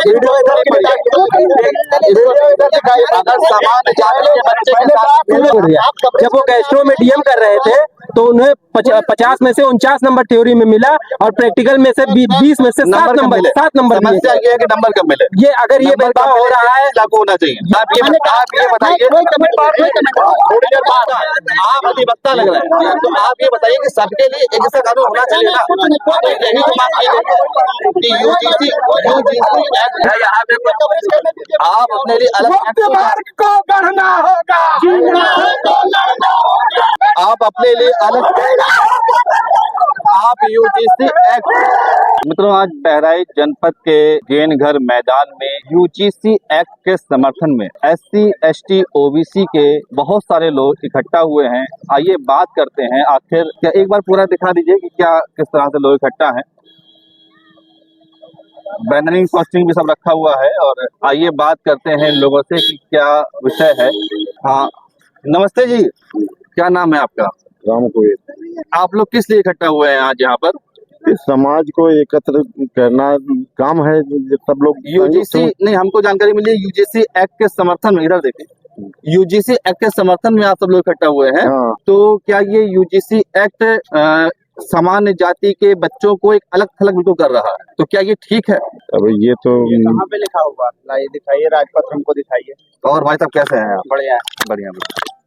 जब वो गैस्ट्रो में डीएम कर रहे थे तो उन्हें 50 में से 49 नंबर थ्योरी में मिला और प्रैक्टिकल में से 20 में से 7 नंबर समस्या ये है कि नंबर कब मिले। ये अगर ये भेदभाव हो रहा है लागू होना चाहिए। आप ये बताइए, आप अधिवक्ता लग रहे हैं तो आप ये बताइए कि सबके लिए एक जैसा कानून होना चाहिए ना। यही तो बात की गई कि यूजीसी एक्ट है, यहाँ पे आप अपने लिए अलग को बढ़ना होगा, आप अपने लिए अलग आप यूजीसी एक्ट। मित्रों, आज बहराइच जनपद के जैन घर मैदान में यूजीसी एक्ट के समर्थन में SC ST OBC के बहुत सारे लोग इकट्ठा हुए हैं। आइए बात करते हैं, आखिर क्या एक बार पूरा दिखा दीजिए कि क्या किस तरह से लोग इकट्ठा हैं। बैनरिंग पोस्टिंग भी सब रखा हुआ है और आइए बात करते हैं लोगों से कि क्या विषय है। हाँ, नमस्ते जी, क्या नाम है आपका? राम को आप लोग किस लिए इकट्ठा हुए हैं आज यहाँ पर? इस समाज को एकत्र करना काम है। सब लोग यूजीसी नहीं, हमको जानकारी मिली यूजीसी एक्ट के समर्थन में, इधर देखिए, यूजीसी एक्ट के समर्थन में आप सब लोग इकट्ठा हुए हैं। हाँ। तो क्या ये यूजीसी एक्ट सामान्य जाति के बच्चों को एक अलग थलग बिल्कुल कर रहा है, तो क्या ये ठीक है? अब ये तो कहाँ पे लिखा होगा? लाइए दिखाइए, राजपत्र हमको दिखाइए। और भाई साहब कैसे हैं आप? बढ़िया बढ़िया।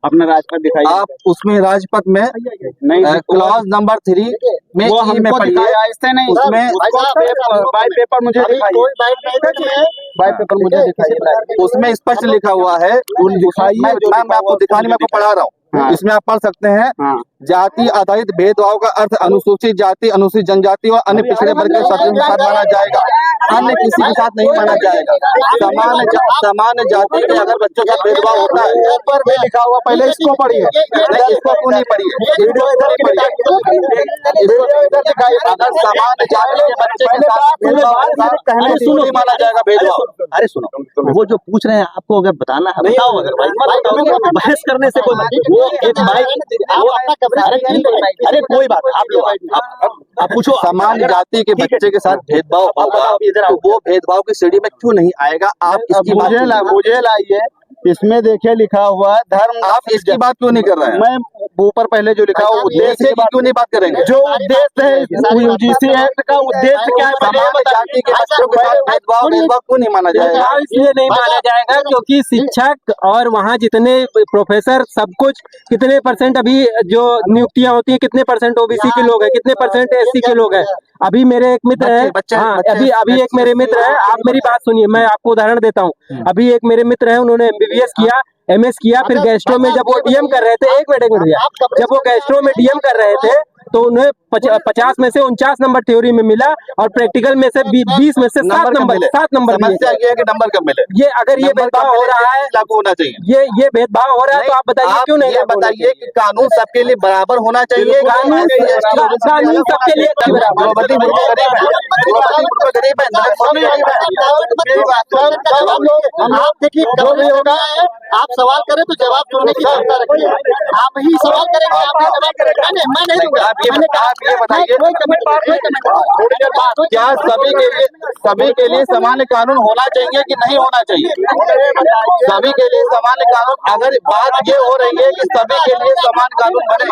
अपना राजपत्र दिखाइए। आप उसमें राजपथ में नहीं, क्लॉज नंबर 3 में वो ई में हमको पढ़िए, दिखाया, ऐसे नहीं। उसमें बाय पेपर मुझे दिखाइए, बाय पेपर मुझे दिखाइए। उसमें स्पष्ट लिखा हुआ है, मैं आपको दिखाने में आपको पढ़ा रहा हूँ। हाँ। इसमें आप पढ़ सकते हैं, हाँ। जाति आधारित भेदभाव का अर्थ अनुसूचित जाति, अनुसूचित जनजाति और अन्य पिछड़े वर्ग के साथ माना जाएगा, अन्य किसी के साथ नहीं माना जाएगा। समान जाति के अगर बच्चों का भेदभाव होता है, ऊपर में लिखा हुआ, पहले इसको पढ़िए। नहीं, इसको क्यों नहीं पढ़िए? अगर समान जाति के बच्चे के साथ भेदभाव नहीं माना जाएगा भेदभाव। अरे सुनो, वो जो पूछ रहे हैं आपको अगर बताना है बताओ, अगर बहस करने से कोई वो एक माइक अरे कोई बात, आप लोग आप पूछो। समान जाति के बच्चे के साथ भेदभाव होगा तो वो भेदभाव की श्रेणी में क्यों नहीं आएगा? आप इसकी बात मुझे लाइए, इसमें देखिए लिखा हुआ है धर्म। आप इसकी बात क्यों नहीं कर रहे हैं? मैं ऊपर पहले जो लिखा हुआ उद्देश्य की क्यों नहीं बात करेंगे? जो उद्देश्य है यूजीसी एक्ट का उद्देश्य क्या है? समान जाति के बच्चों के साथ भेदभाव क्यों नहीं माना जाएगा? इसलिए नहीं माना जाएगा क्योंकि शिक्षक और वहाँ जितने प्रोफेसर सब कुछ कितने % अभी जो नियुक्तियां होती है, कितने % OBC के लोग हैं, कितने % SC के लोग हैं। अभी मेरे एक मित्र है, हाँ, अभी एक मेरे मित्र है, आप मेरी बात सुनिए, मैं आपको उदाहरण देता हूँ। अभी एक मेरे मित्र है, उन्होंने MBBS किया, MS किया, फिर गैस्ट्रो में जब वो डीएम कर रहे थे, एक मिनट भैया, जब वो गैस्ट्रो में डीएम कर रहे थे तो उन्हें 50 में से 49 नंबर थ्योरी में मिला और प्रैक्टिकल में से 20 में से 7 नंबर समस्या ये है कि नंबर कब मिले। ये अगर ये भेदभाव हो रहा है, लागू होना चाहिए। ये भेदभाव हो रहा है तो आप बताइए क्यों नहीं? ये बताइए कि कानून सबके लिए बराबर होना चाहिए। कानून सबके लिए द्रौपदी मुर्मू गरीब है, जो भी होगा आप सवाल करें तो जवाब सुनने की क्षमता रखिए। आप ही सवाल करेंगे, आप जवाब करेंगे, मैं नहीं दूंगा। आप ये बताइए, क्या सभी के लिए समान कानून होना चाहिए कि नहीं होना चाहिए? सभी के लिए समान कानून, अगर बात ये हो रही है कि सभी के लिए समान कानून बने,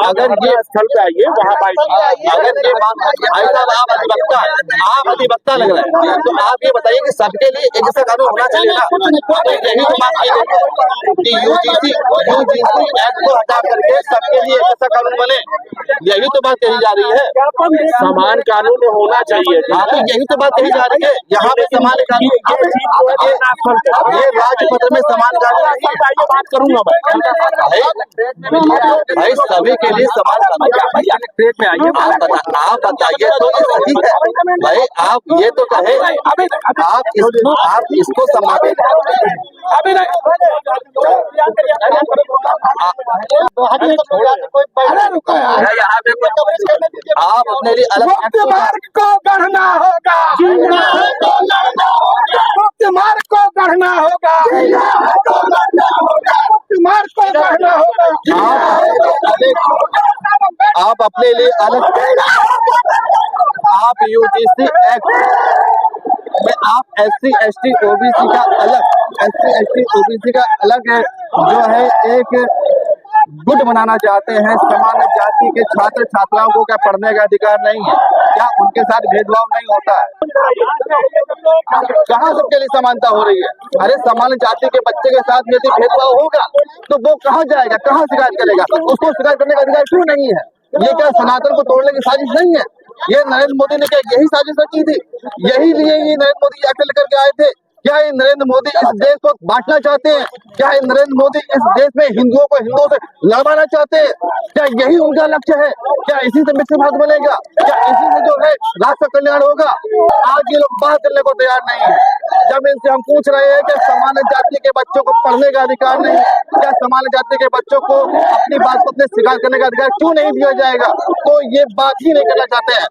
अगर ये स्थल पे आइए, वहाँ अगर ये बात आप अधिवक्ता लग रहे हैं तो आप ये बताइए कि सबके लिए एक जैसा कानून होना चाहिए ना। यही तो बात की गई कि यूजीसी एक्ट को हटा करके सबके लिए एक ऐसा कानून बने, यही तो बात कही जा रही है। समान कानून होना चाहिए। हाँ, तो यही तो बात कही जा रही है। यहाँ पे समान कानून, ये राजपत्र में समान कानून बात करूंगा भाई, सभी के लिए समान कानून। आप बताइए तो ये सही है भाई, आप ये तो कहे, आप इसको संभाले। आप अपने लिए अलग को बढ़ना होगा, मुक्त मार्ग को बढ़ना होगा, मार्ग को बढ़ना होगा। आप अपने लिए अलग, आप यूजीसी एक्ट में आप SC ST OBC का अलग, SC ST OBC का अलग जो है एक गुट बनाना चाहते हैं। सामान्य जाति के छात्र छात्राओं को क्या पढ़ने का अधिकार नहीं है? क्या उनके साथ भेदभाव नहीं होता है? कहाँ सबके लिए समानता हो रही है? अरे सामान्य जाति के बच्चे के साथ यदि भेदभाव होगा तो वो कहाँ जाएगा, कहाँ शिकायत करेगा? उसको शिकायत करने का अधिकार क्यों नहीं है? ये क्या सनातन को तोड़ने की साजिश नहीं है? ये नरेंद्र मोदी ने क्या यही साजिश रची थी? यही लिए ये नरेंद्र मोदी एक्ट लेकर के आए थे? क्या ये नरेंद्र मोदी इस देश को बांटना चाहते हैं? क्या ये नरेंद्र मोदी इस देश में हिंदुओं को हिंदुओं से लड़वाना चाहते हैं? क्या यही उनका लक्ष्य है? क्या इसी से मिश्र भारत बनेगा? क्या इसी से जो है राष्ट्र कल्याण होगा? आज ये लोग बात करने को तैयार नहीं है। जब इनसे हम पूछ रहे हैं कि सामान्य जाति के बच्चों को पढ़ने का अधिकार नहीं, क्या सामान्य जाति के बच्चों को अपनी बात को अपने शिकायत करने का अधिकार क्यों नहीं दिया जाएगा, तो ये बात ही नहीं करना चाहते हैं।